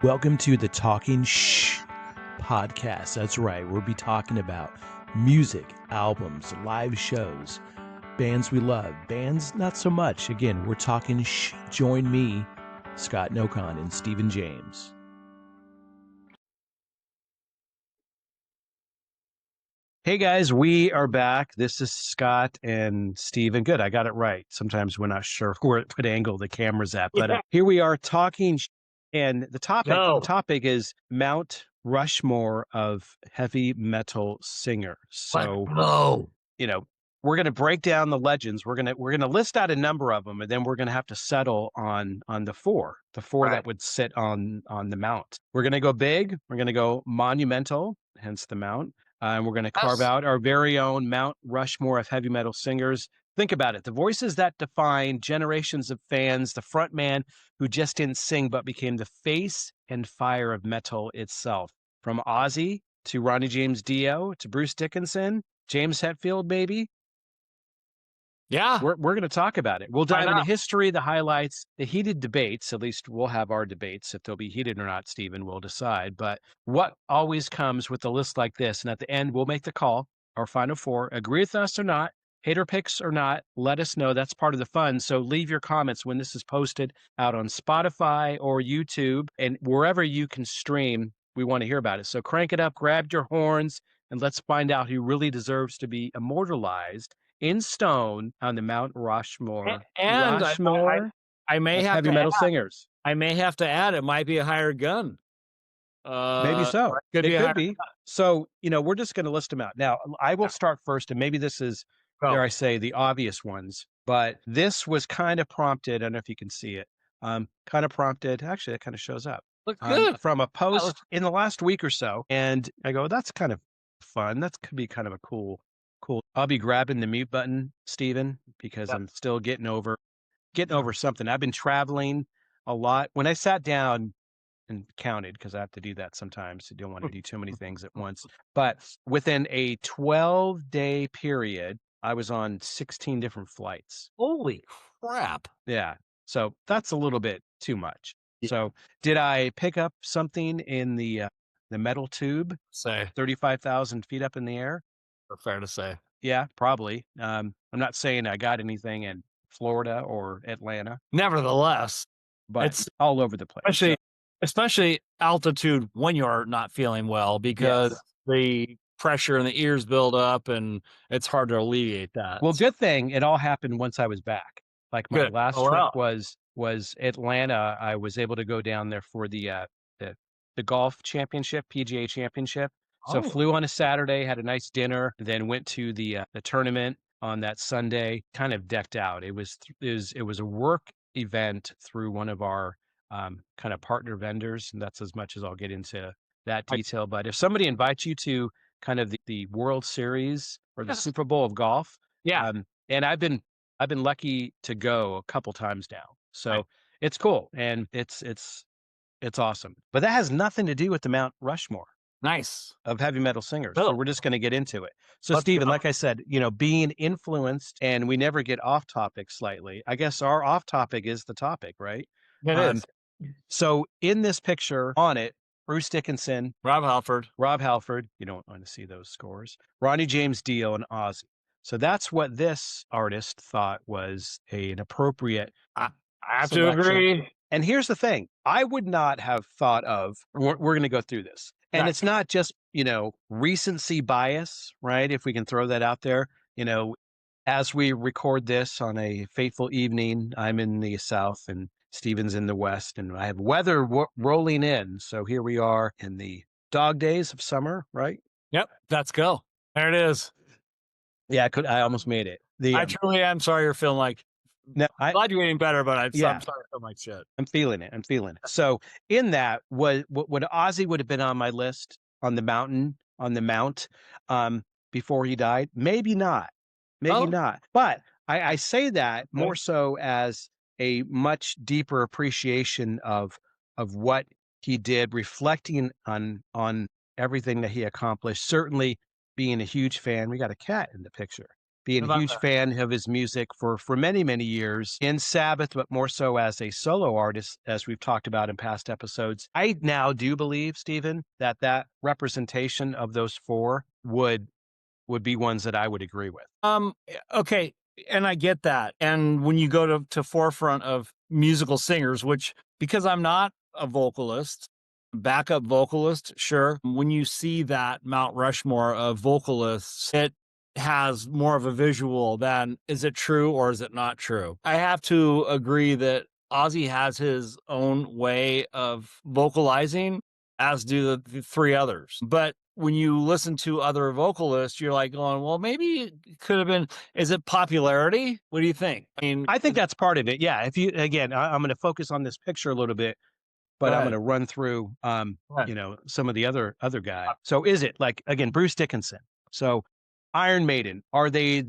Welcome to the Talking Shh podcast. That's right. We'll be talking about music, albums, live shows, bands we love, bands not so much. Again, we're talking shh. Join me, Scott Nokon, and Stephen James. Hey guys, we are back. This is Scott and Stephen. Good, I got it right. Sometimes we're not sure what angle the camera's at, but here we are talking. And the topic is Mount Rushmore of heavy metal singers. So, we're going to break down the legends. We're going to list out a number of them, and then we're going to have to settle on the four right. That would sit on the mount. We're going to go big. We're going to go monumental, hence the mount. And we're going to carve out our very own Mount Rushmore of heavy metal singers. Think about it. The voices that define generations of fans, the front man who just didn't sing but became the face and fire of metal itself. From Ozzy to Ronnie James Dio to Bruce Dickinson, James Hetfield, maybe. Yeah. We're going to talk about it. We'll dive into history, the highlights, the heated debates. At least we'll have our debates. If they'll be heated or not, Stephen, we'll decide. But what always comes with a list like this, and at the end, we'll make the call, our final four. Agree with us or not, hater picks or not, let us know. That's part of the fun. So leave your comments when this is posted out on Spotify or YouTube, and wherever you can stream, we want to hear about it. So crank it up, grab your horns, and let's find out who really deserves to be immortalized in stone on the Mount Rushmore. And Rushmore I may have heavy to metal add, singers. I may have to add, it might be a hired gun. Maybe so. It could be. So, we're just going to list them out. Now, I will start first, and maybe this is, dare I say, the obvious ones. But this was kind of prompted. I don't know if you can see it. Kind of prompted. Actually, that kind of shows up. Looks good. From a post in the last week or so. And I go, that's kind of fun. That could be kind of a cool. I'll be grabbing the mute button, Stephen, because I'm still getting over something. I've been traveling a lot. When I sat down and counted, because I have to do that sometimes, I don't want to do too many things at once. But within a 12-day period, I was on 16 different flights. Holy crap. Yeah. So that's a little bit too much. Yeah. So did I pick up something in the metal tube? Say 35,000 feet up in the air? Fair to say. Yeah, probably. I'm not saying I got anything in Florida or Atlanta. Nevertheless, but it's all over the place. Especially altitude when you're not feeling well, because the pressure in the ears build up and it's hard to alleviate that. Well, good thing it all happened once I was back. Like my last trip was Atlanta. I was able to go down there for the golf championship, PGA championship. So flew on a Saturday, had a nice dinner, then went to the tournament on that Sunday. Kind of decked out. It was a work event through one of our kind of partner vendors, and that's as much as I'll get into that detail. But if somebody invites you to kind of the World Series or the Super Bowl of golf, and I've been lucky to go a couple times now, so it's cool and it's awesome. But that has nothing to do with the Mount Rushmore. Nice. Of heavy metal singers. So we're just going to get into it. So Stephen, like I said, being influenced, and we never get off topic slightly. I guess our off topic is the topic, right? It is. So in this picture on it, Bruce Dickinson, Rob Halford. You don't want to see those scores. Ronnie James Dio and Ozzy. So that's what this artist thought was an appropriate I have selection. To agree. And here's the thing. I would not have thought of, we're going to go through this. And it's not just, recency bias, right? If we can throw that out there, as we record this on a fateful evening, I'm in the South and Stephen's in the West, and I have weather rolling in. So here we are in the dog days of summer, right? Yep. Let's go. There it is. Yeah, I almost made it. I truly am sorry you're feeling like. No, I'm glad you're getting better, but I'm sorry I feel like shit. I'm feeling it. So in that, what Ozzy would have been on my list on the Mount, before he died? Maybe not. But I say that more so as a much deeper appreciation of what he did, reflecting on everything that he accomplished. Certainly being a huge fan. We got a cat in the picture. being a huge fan of his music for many, many years in Sabbath, but more so as a solo artist, as we've talked about in past episodes. I now do believe, Stephen, that representation of those four would be ones that I would agree with. Okay, and I get that. And when you go to forefront of musical singers, which, because I'm not a vocalist, backup vocalist, sure. When you see that Mount Rushmore of vocalists, it has more of a visual than is it true or is it not true? I have to agree that Ozzy has his own way of vocalizing, as do the three others. But when you listen to other vocalists, you're like going, well, maybe it could have been, is it popularity? What do you think? I mean, I think that's part of it. Yeah. If you, again, I'm going to focus on this picture a little bit, but I'm going to run through, some of the other guys. So is it like, again, Bruce Dickinson? So Iron Maiden, are they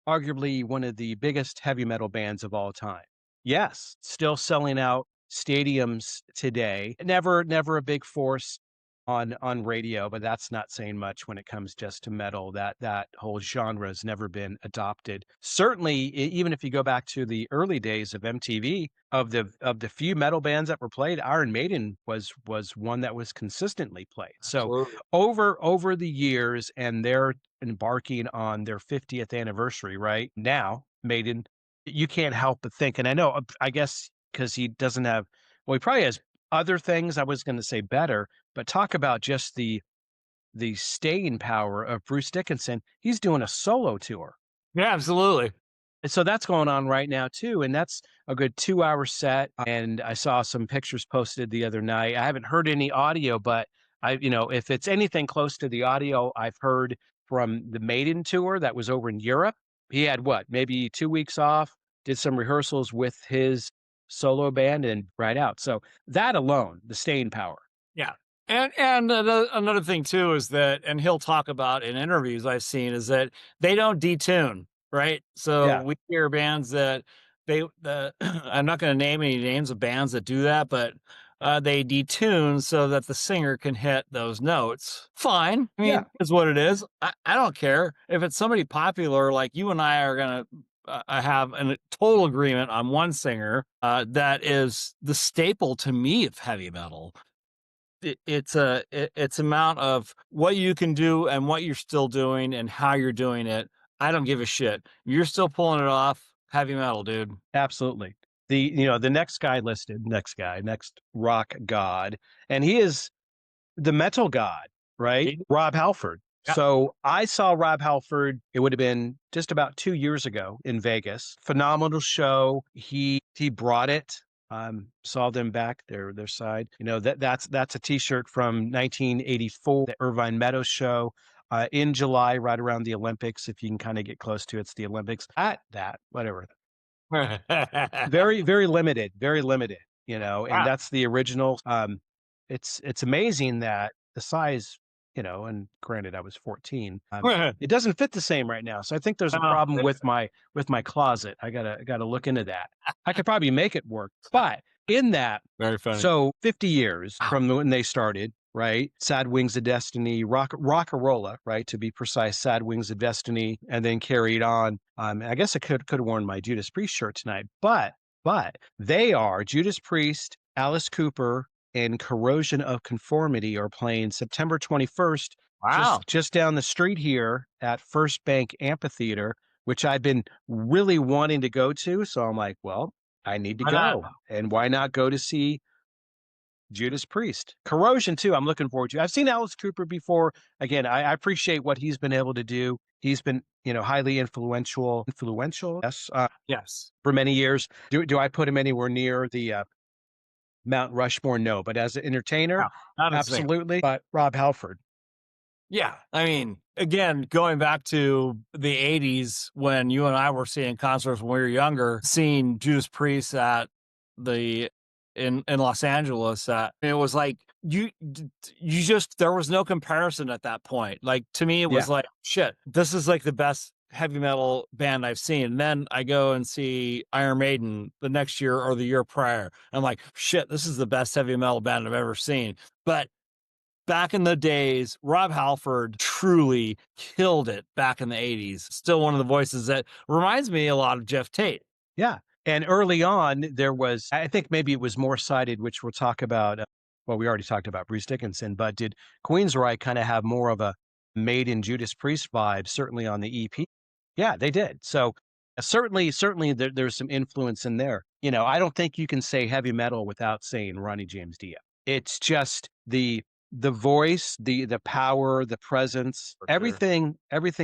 arguably one of the biggest heavy metal bands of all time? Yes, still selling out stadiums today. Never a big force on radio, but that's not saying much when it comes just to metal. That whole genre has never been adopted. Certainly, even if you go back to the early days of MTV, of the few metal bands that were played, Iron Maiden was one that was consistently played. So over the years, and they're embarking on their 50th anniversary right now, Maiden, you can't help but think, and I know, I guess because he doesn't have, well, he probably has other things, I was going to say better, but talk about just the staying power of Bruce Dickinson. He's doing a solo tour. Yeah, absolutely. And so that's going on right now too, and that's a good 2-hour set. And I saw some pictures posted the other night. I haven't heard any audio, but if it's anything close to the audio I've heard from the Maiden tour that was over in Europe, he had maybe 2 weeks off, did some rehearsals with his solo band, and right out. So that alone, the staying power. Yeah. And another thing too is that, and he'll talk about in interviews I've seen, is that they don't detune, right? So we hear bands that I'm not going to name any names of bands that do that, but they detune so that the singer can hit those notes. Fine. I mean, it's what it is. I don't care if it's somebody popular, like you and I are going to have a total agreement on one singer that is the staple to me of heavy metal. It's amount of what you can do and what you're still doing and how you're doing it. I don't give a shit. You're still pulling it off. Heavy metal, dude. Absolutely. The next guy listed, next rock god, and he is the metal god, right? Rob Halford. Yeah. So I saw Rob Halford, it would have been just about 2 years ago in Vegas. Phenomenal show. He brought it. Saw them back their side. That's a t-shirt from 1984, the Irvine Meadows show. In July, right around the Olympics, if you can kind of get close to it's the Olympics. Whatever. Very, very limited, and that's the original. It's amazing that the size, and granted I was 14, it doesn't fit the same right now. So I think there's a problem with my closet. I gotta look into that. I could probably make it work, but in that, very funny. So 50 years from when they started, right? Sad Wings of Destiny, Rock-a-Rolla, right? To be precise, Sad Wings of Destiny, and then carried on. I guess I could have worn my Judas Priest shirt tonight, but they are Judas Priest, Alice Cooper, and Corrosion of Conformity are playing September 21st. Wow. Just down the street here at First Bank Amphitheater, which I've been really wanting to go to. So I'm like, well, I need to go. And why not go to see Judas Priest? Corrosion too, I'm looking forward to. I've seen Alice Cooper before. Again, I appreciate what he's been able to do. He's been, highly influential. Yes. Yes. For many years. Do I put him anywhere near the Mount Rushmore? No, but as an entertainer, absolutely. But Rob Halford. Yeah. I mean, again, going back to the 80s when you and I were seeing concerts when we were younger, seeing Judas Priest at in Los Angeles, it was like you just, there was no comparison at that point. Like, to me, it was like, shit, this is like the best heavy metal band I've seen. And then I go and see Iron Maiden the next year or the year prior. I'm like, shit, this is the best heavy metal band I've ever seen. But back in the days, Rob Halford truly killed it back in the 80s. Still one of the voices that reminds me a lot of Jeff Tate. Yeah. And early on, there was, I think maybe it was more cited, which we'll talk about. Well, we already talked about Bruce Dickinson, but did Queensryche kind of have more of a Maiden Judas Priest vibe, certainly on the EP? Yeah, they did. So certainly there's some influence in there. I don't think you can say heavy metal without saying Ronnie James Dio. It's just the voice, the power, the presence, everything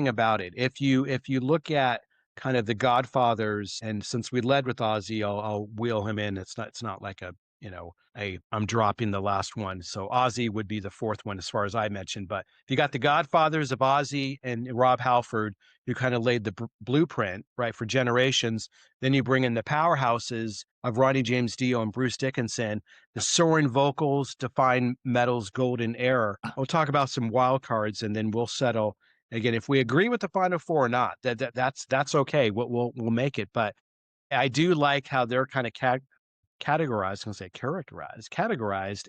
about it. If you look at kind of the Godfathers, and since we led with Ozzy, I'll wheel him in. It's not like I'm dropping the last one. So Ozzy would be the fourth one as far as I mentioned. But if you got the Godfathers of Ozzy and Rob Halford, who kind of laid the blueprint, right, for generations, then you bring in the powerhouses of Ronnie James Dio and Bruce Dickinson. The soaring vocals define metal's golden era. We'll talk about some wild cards, and then we'll settle. Again, if we agree with the final four or not, that's okay. We'll make it. But I do like how they're kind of categorized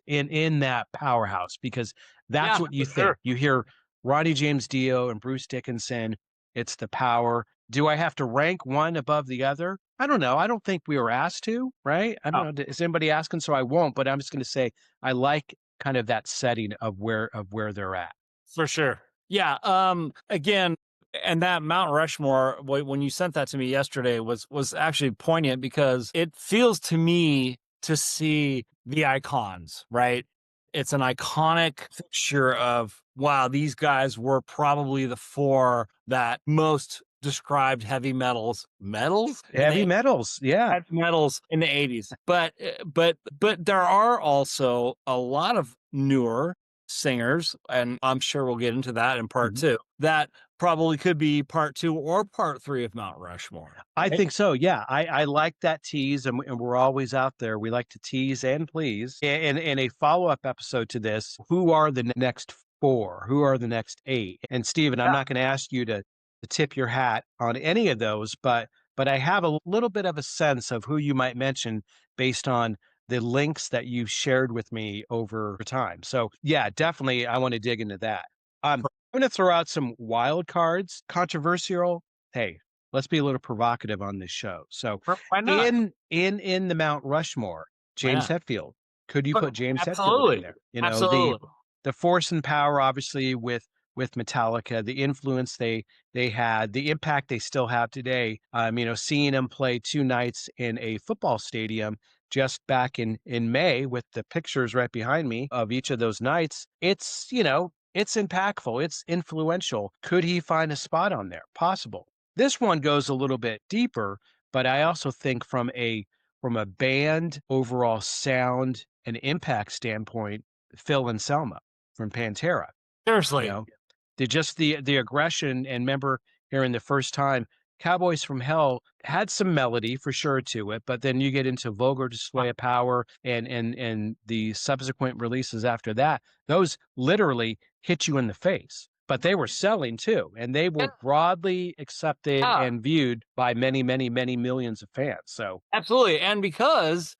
in that powerhouse, because that's what you think. Sure. You hear Ronnie James Dio and Bruce Dickinson. It's the power. Do I have to rank one above the other? I don't know. I don't think we were asked to, right? I don't know. Is anybody asking? So I won't, but I'm just going to say I like kind of that setting of where they're at. For sure. Yeah. Again, and that Mount Rushmore, when you sent that to me yesterday, was actually poignant, because it feels to me to see the icons, right? It's an iconic picture of, wow, these guys were probably the four that most described heavy metals, heavy metals in the 80s. But there are also a lot of newer singers, and I'm sure we'll get into that in part two, that probably could be part 2 or part 3 of Mount Rushmore. Right? I think so. Yeah. I like that tease, and we're always out there. We like to tease and please. And in a follow-up episode to this, who are the next 4? Who are the next 8? And Stephen, I'm not going to ask you to tip your hat on any of those, but I have a little bit of a sense of who you might mention based on the links that you've shared with me over time. So yeah, definitely I want to dig into that. I'm going to throw out some wild cards, controversial. Hey, let's be a little provocative on this show. So why not? In the Mount Rushmore, James Hetfield. Could you put James Absolutely. Hetfield in there? Absolutely. The force and power, obviously, with Metallica, the influence they had, the impact they still have today. Seeing them play 2 nights in a football stadium just back in May, with the pictures right behind me of each of those nights, it's impactful, it's influential. Could he find a spot on there? Possible. This one goes a little bit deeper, but I also think from a band overall sound and impact standpoint, Phil Anselmo from Pantera. Seriously. The aggression, and remember hearing the first time, Cowboys from Hell had some melody for sure to it, but then you get into Vulgar Display of Power and the subsequent releases after that, those literally hit you in the face. But they were selling too, and they were broadly accepted and viewed by many, many, many millions of fans. So absolutely. And because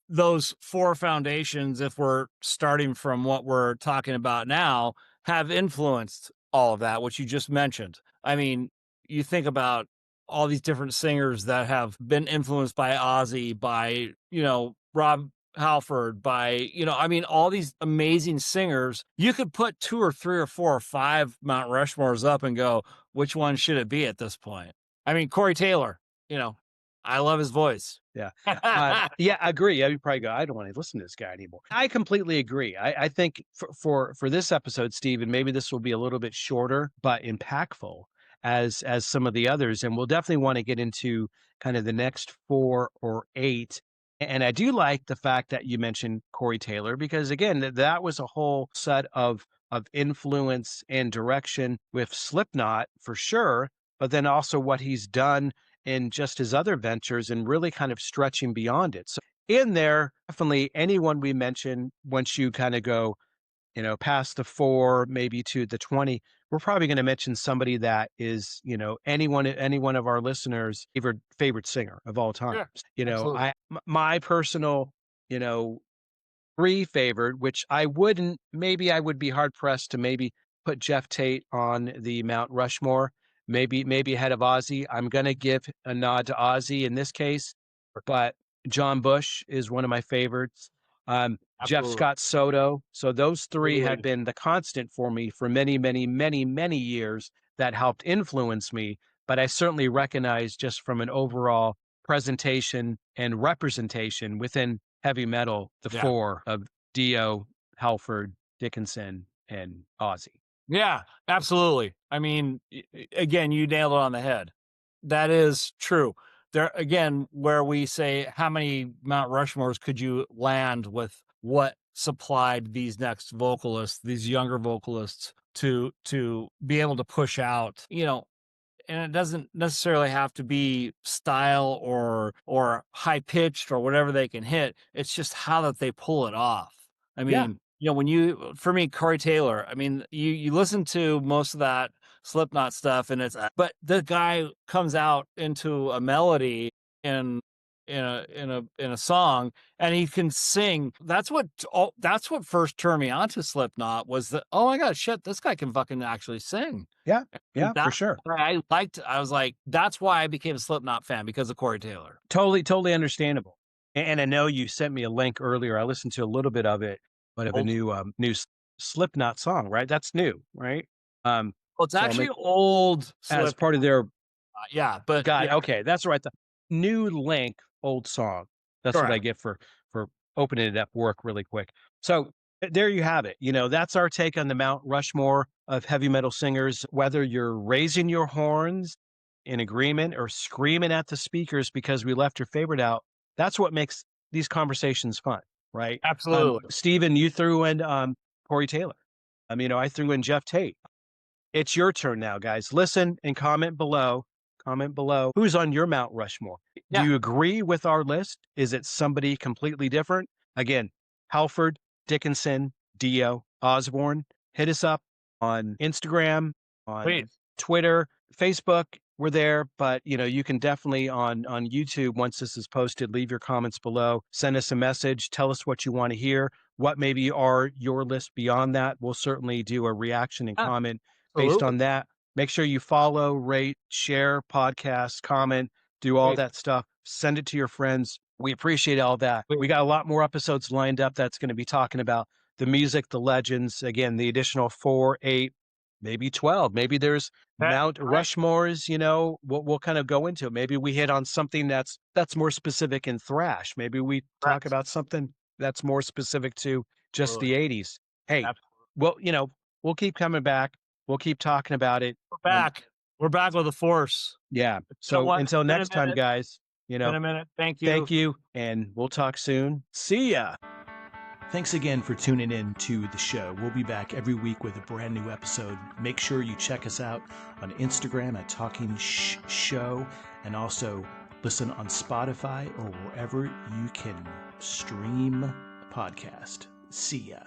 those 4 foundations, if we're starting from what we're talking about now, have influenced all of that, which you just mentioned. I mean, you think about all these different singers that have been influenced by Ozzy, by, Rob Halford, by, all these amazing singers. You could put 2 or 3 or 4 or 5 Mount Rushmores up and go, which one should it be at this point? I mean, Corey Taylor, I love his voice. Yeah. Yeah, I agree. You probably go, I don't want to listen to this guy anymore. I completely agree. I think for this episode, Stephen, maybe this will be a little bit shorter, but impactful as some of the others. And we'll definitely want to get into kind of the next 4 or 8. And I do like the fact that you mentioned Corey Taylor, because again, that was a whole set of influence and direction with Slipknot for sure, but then also what he's done in just his other ventures and really kind of stretching beyond it. So in there, definitely anyone we mention, once you kind of go, past the 4, maybe to the 20, we're probably going to mention somebody that is, any one of our listeners' favorite singer of all time. Sure, My personal, three favored, which I wouldn't, maybe I would be hard pressed to maybe put Jeff Tate on the Mount Rushmore, maybe ahead of Ozzy. I'm going to give a nod to Ozzy in this case, but John Bush is one of my favorites. Jeff Scott Soto. So those three have been the constant for me for many, many, many, many years that helped influence me. But I certainly recognize just from an overall presentation and representation within heavy metal, the four of Dio, Halford, Dickinson, and Ozzy. Yeah, absolutely. I mean, again, you nailed it on the head. That is true. There again, where we say how many Mount Rushmores could you land with what supplied these next vocalists, these younger vocalists to be able to push out, and it doesn't necessarily have to be style or high pitched or whatever they can hit. It's just how that they pull it off. I mean, for me, Corey Taylor, I mean, you listen to most of that Slipknot stuff and but the guy comes out into a melody in a song and he can sing. That's what first turned me on to Slipknot was that, oh my god, shit, this guy can fucking actually sing. Yeah, for sure. I was like, that's why I became a Slipknot fan, because of Corey Taylor. Totally understandable. And I know you sent me a link earlier. I listened to a little bit of it, but of a new Slipknot song, right? That's new, right? Well, it's actually old as part of their but okay, that's right. The new link, old song. That's what I get for opening it up work really quick. So there you have it. That's our take on the Mount Rushmore of heavy metal singers, whether you're raising your horns in agreement or screaming at the speakers because we left your favorite out. That's what makes these conversations fun, right? Absolutely. Steven, you threw in Corey Taylor. I threw in Jeff Tate. It's your turn now, guys. Listen and comment below. Comment below. Who's on your Mount Rushmore? Do you agree with our list? Is it somebody completely different? Again, Halford, Dickinson, Dio, Osbourne. Hit us up on Instagram, on Twitter, Facebook. We're there, but you can definitely on YouTube, once this is posted, leave your comments below. Send us a message. Tell us what you want to hear. What maybe are your list beyond that? We'll certainly do a reaction and comment based on that. Make sure you follow, rate, share, podcast, comment, do all that stuff. Send it to your friends. We appreciate all that. We got a lot more episodes lined up that's going to be talking about the music, the legends. Again, the additional 4, 8, maybe 12. Maybe there's Mount Rushmores, we'll kind of go into it. Maybe we hit on something that's more specific in thrash. Maybe we talk about something that's more specific to just the 80s. Hey, well, we'll keep coming back. We'll keep talking about it. We're back. We're back with a force. Yeah. So until next time, guys, in a minute. Thank you. Thank you. And we'll talk soon. See ya. Thanks again for tuning in to the show. We'll be back every week with a brand new episode. Make sure you check us out on Instagram at Talking Show, and also listen on Spotify or wherever you can stream a podcast. See ya.